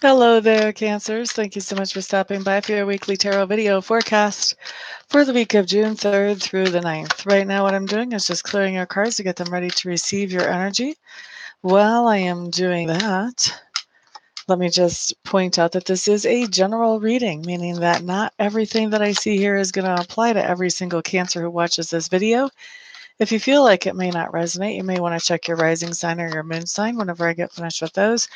Hello there, Cancers. Thank you so much for stopping by for your weekly tarot video forecast for the week of June 3rd through the 9th. Right now, what I'm doing is just clearing your cards to get them ready to receive your energy. While I am doing that, let me just point out that this is a general reading, meaning that not everything that I see here is going to apply to every single Cancer who watches this video. If you feel like it may not resonate, you may want to check your rising sign or your moon sign whenever I get finished with those.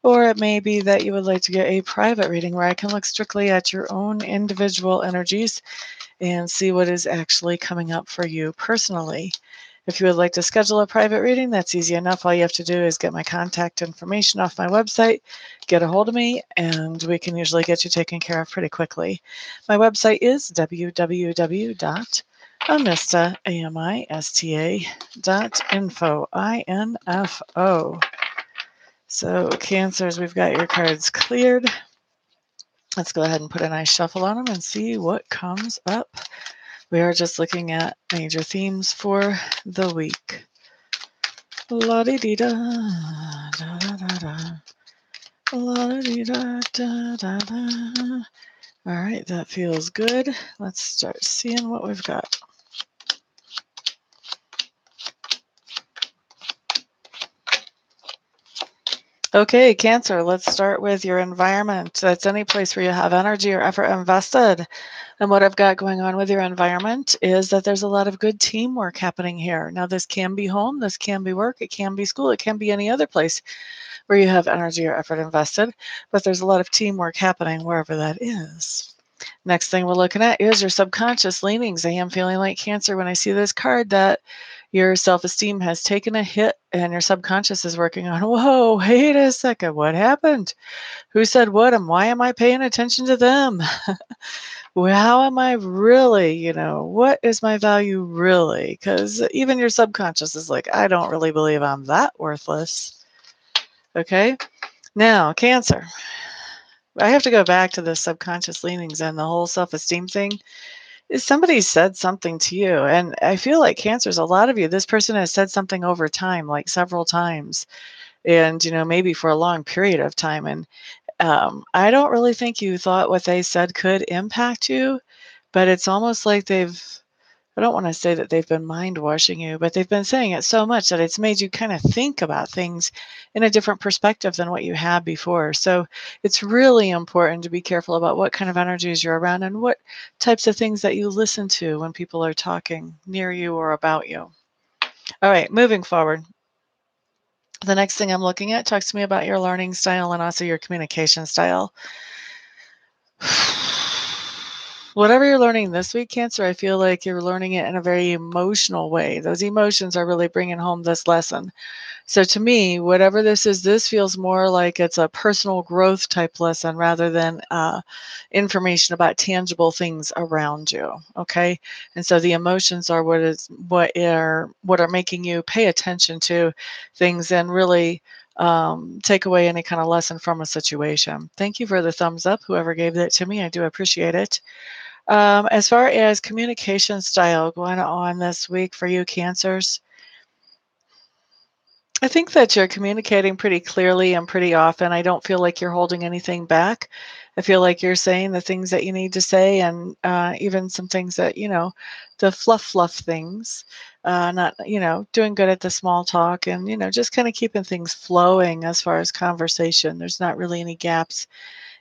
Or it may be that you would like to get a private reading where I can look strictly at your own individual energies and see what is actually coming up for you personally. If you would like to schedule a private reading, that's easy enough. All you have to do is get my contact information off my website, get a hold of me, and we can usually get you taken care of pretty quickly. My website is www.amista.info, I-N-F-O. So, Cancers, we've got your cards cleared. Let's go ahead and put a nice shuffle on them and see what comes up. We are just looking at major themes for the week. La-di-di-da, da-da-da-da. La-di-da, da-da-da. All right, that feels good. Let's start seeing what we've got. Okay, Cancer, let's start with your environment. That's any place where you have energy or effort invested. And what I've got going on with your environment is that there's a lot of good teamwork happening here. Now, this can be home, this can be work, it can be school, it can be any other place where you have energy or effort invested, but there's a lot of teamwork happening wherever that is. Next thing we're looking at is your subconscious leanings. I am feeling like Cancer when I see this card that your self-esteem has taken a hit and your subconscious is working on, whoa, wait a second, what happened? Who said what and why am I paying attention to them? How am I really, what is my value really? Because even your subconscious is like, I don't really believe I'm that worthless. Okay? Now, Cancer. I have to go back to the subconscious leanings and the whole self-esteem thing. Is somebody said something to you, and I feel like Cancers, a lot of you, this person has said something over time, like several times, and maybe for a long period of time. And I don't really think you thought what they said could impact you, but it's almost like I don't want to say that they've been mind washing you, but they've been saying it so much that it's made you kind of think about things in a different perspective than what you had before. So it's really important to be careful about what kind of energies you're around and what types of things that you listen to when people are talking near you or about you. All right, moving forward. The next thing I'm looking at talks to me about your learning style and also your communication style. Whatever you're learning this week, Cancer, I feel like you're learning it in a very emotional way. Those emotions are really bringing home this lesson. So to me, whatever this is, this feels more like it's a personal growth type lesson rather than information about tangible things around you. Okay, and so the emotions are what are making you pay attention to things and really take away any kind of lesson from a situation. Thank you for the thumbs up, whoever gave that to me. I do appreciate it. As far as communication style going on this week for you, Cancers, I think that you're communicating pretty clearly and pretty often. I don't feel like you're holding anything back. I feel like you're saying the things that you need to say, and even some things that, the fluff things, not, doing good at the small talk and, just kind of keeping things flowing as far as conversation. There's not really any gaps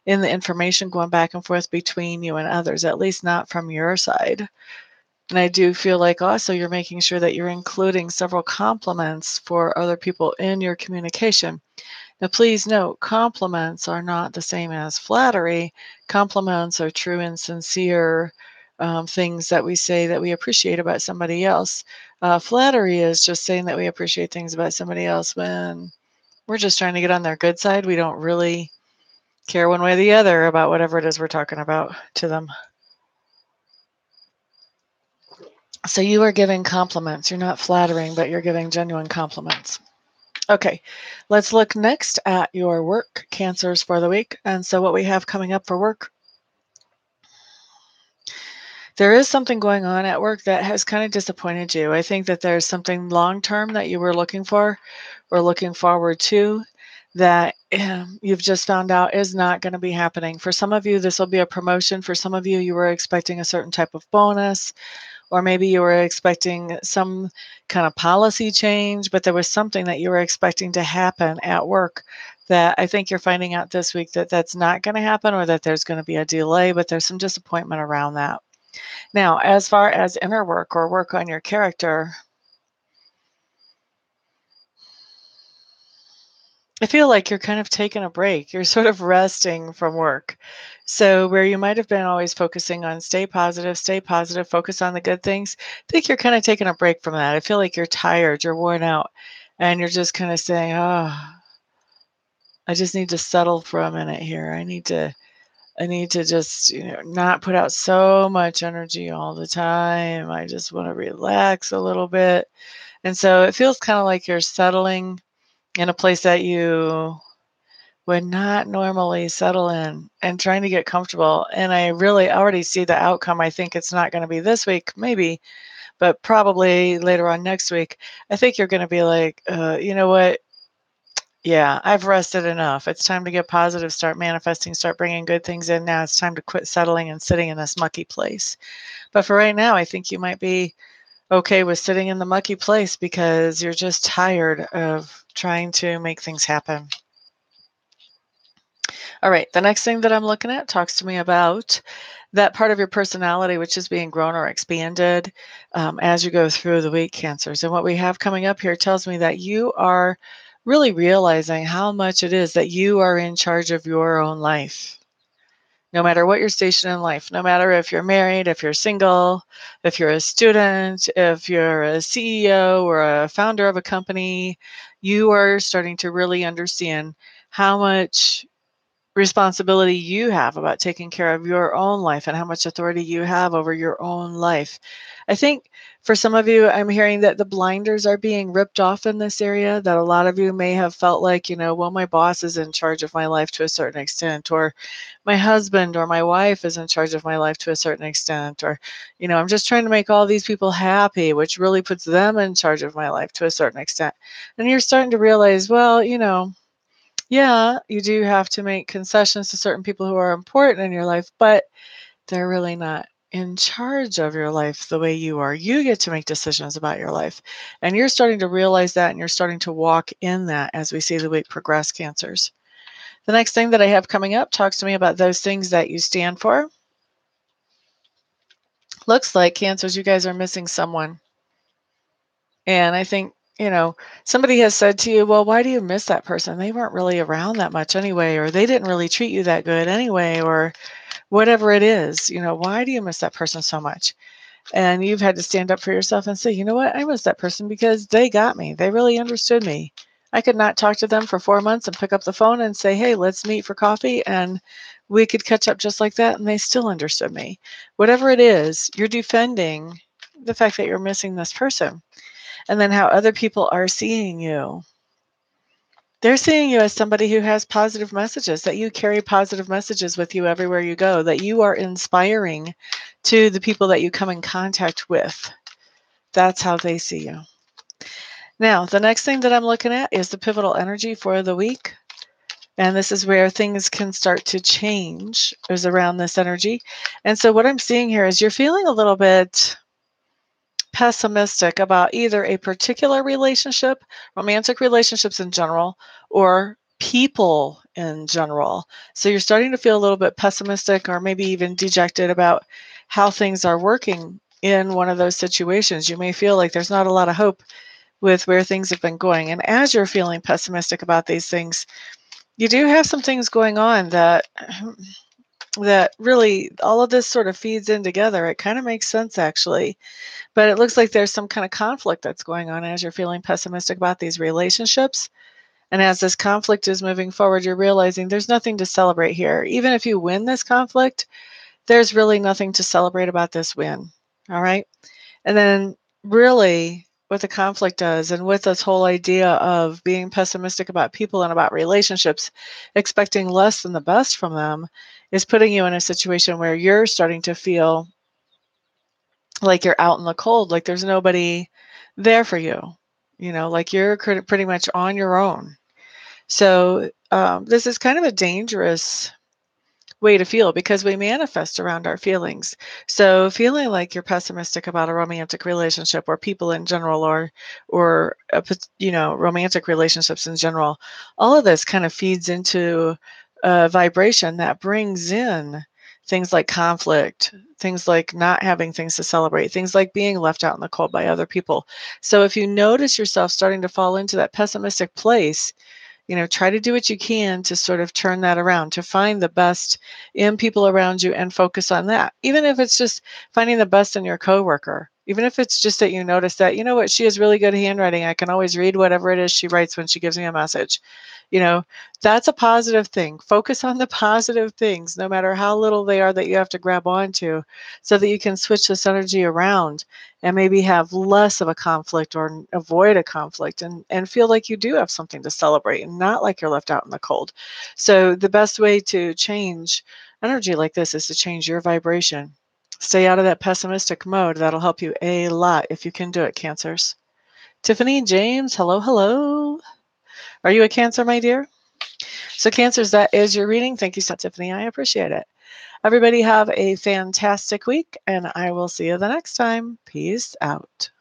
in the information going back and forth between you and others, at least not from your side. And I do feel like also you're making sure that you're including several compliments for other people in your communication. Now, please note, compliments are not the same as flattery. Compliments are true and sincere things that we say that we appreciate about somebody else. Flattery is just saying that we appreciate things about somebody else when we're just trying to get on their good side. We don't really care one way or the other about whatever it is we're talking about to them. So you are giving compliments. You're not flattering, but you're giving genuine compliments. Okay, let's look next at your work Cancers for the week. And so what we have coming up for work, there is something going on at work that has kind of disappointed you. I think that there's something long term that you were looking for or looking forward to that you've just found out is not going to be happening. For some of you, this will be a promotion. For some of you, you were expecting a certain type of bonus, or maybe you were expecting some kind of policy change, but there was something that you were expecting to happen at work that I think you're finding out this week that that's not going to happen, or that there's going to be a delay, but there's some disappointment around that. Now, as far as inner work or work on your character, I feel like you're kind of taking a break. You're sort of resting from work. So, where you might have been always focusing on stay positive, focus on the good things, I think you're kind of taking a break from that. I feel like you're tired, you're worn out, and you're just kind of saying, "Oh, I just need to settle for a minute here. I need to just, not put out so much energy all the time. I just want to relax a little bit." And so it feels kind of like you're settling in a place that you would not normally settle in, and trying to get comfortable. And I really already see the outcome. I think it's not going to be this week, maybe, but probably later on next week. I think you're going to be like, you know what? Yeah, I've rested enough. It's time to get positive, start manifesting, start bringing good things in. Now it's time to quit settling and sitting in this mucky place. But for right now, I think you might be okay with sitting in the mucky place because you're just tired of trying to make things happen. All right, the next thing that I'm looking at talks to me about that part of your personality which is being grown or expanded as you go through the week, Cancers. And what we have coming up here tells me that you are really realizing how much it is that you are in charge of your own life. No matter what your station in life, no matter if you're married, if you're single, if you're a student, if you're a CEO or a founder of a company, you are starting to really understand how much responsibility you have about taking care of your own life and how much authority you have over your own life. I think for some of you, I'm hearing that the blinders are being ripped off in this area, that a lot of you may have felt like, well, my boss is in charge of my life to a certain extent, or my husband or my wife is in charge of my life to a certain extent, or, I'm just trying to make all these people happy, which really puts them in charge of my life to a certain extent. And you're starting to realize, well, yeah, you do have to make concessions to certain people who are important in your life, but they're really not in charge of your life the way you are. You get to make decisions about your life. And you're starting to realize that, and you're starting to walk in that as we see the week progress, Cancers. The next thing that I have coming up talks to me about those things that you stand for. Looks like, Cancers, you guys are missing someone. And I think, somebody has said to you, well, why do you miss that person? They weren't really around that much anyway, or they didn't really treat you that good anyway, or whatever it is, why do you miss that person so much? And you've had to stand up for yourself and say, you know what, I miss that person because they got me. They really understood me. I could not talk to them for 4 months and pick up the phone and say, hey, let's meet for coffee. And we could catch up just like that. And they still understood me. Whatever it is, you're defending the fact that you're missing this person. And then how other people are seeing you. They're seeing you as somebody who has positive messages, that you carry positive messages with you everywhere you go, that you are inspiring to the people that you come in contact with. That's how they see you. Now, the next thing that I'm looking at is the pivotal energy for the week. And this is where things can start to change, is around this energy. And so what I'm seeing here is you're feeling a little bit pessimistic about either a particular relationship, romantic relationships in general, or people in general. So you're starting to feel a little bit pessimistic or maybe even dejected about how things are working in one of those situations. You may feel like there's not a lot of hope with where things have been going. And as you're feeling pessimistic about these things, you do have some things going on that really all of this sort of feeds in together. It kind of makes sense, actually. But it looks like there's some kind of conflict that's going on as you're feeling pessimistic about these relationships. And as this conflict is moving forward, you're realizing there's nothing to celebrate here. Even if you win this conflict, there's really nothing to celebrate about this win. All right. And then, really, what the conflict does, and with this whole idea of being pessimistic about people and about relationships, expecting less than the best from them, is putting you in a situation where you're starting to feel like you're out in the cold, like there's nobody there for you, like you're pretty much on your own. So this is kind of a dangerous way to feel because we manifest around our feelings. So feeling like you're pessimistic about a romantic relationship or people in general or romantic relationships in general, all of this kind of feeds into a vibration that brings in things like conflict, things like not having things to celebrate, things like being left out in the cold by other people. So if you notice yourself starting to fall into that pessimistic place, try to do what you can to sort of turn that around, to find the best in people around you and focus on that. Even if it's just finding the best in your coworker, even if it's just that you notice that, you know what, she has really good handwriting. I can always read whatever it is she writes when she gives me a message. You know, that's a positive thing. Focus on the positive things, no matter how little they are that you have to grab onto, so that you can switch this energy around and maybe have less of a conflict or avoid a conflict and feel like you do have something to celebrate and not like you're left out in the cold. So the best way to change energy like this is to change your vibration. Stay out of that pessimistic mode. That'll help you a lot if you can do it, Cancers. Tiffany, James, hello, hello. Are you a Cancer, my dear? So, Cancers, that is your reading. Thank you so much, Tiffany. I appreciate it. Everybody have a fantastic week, and I will see you the next time. Peace out.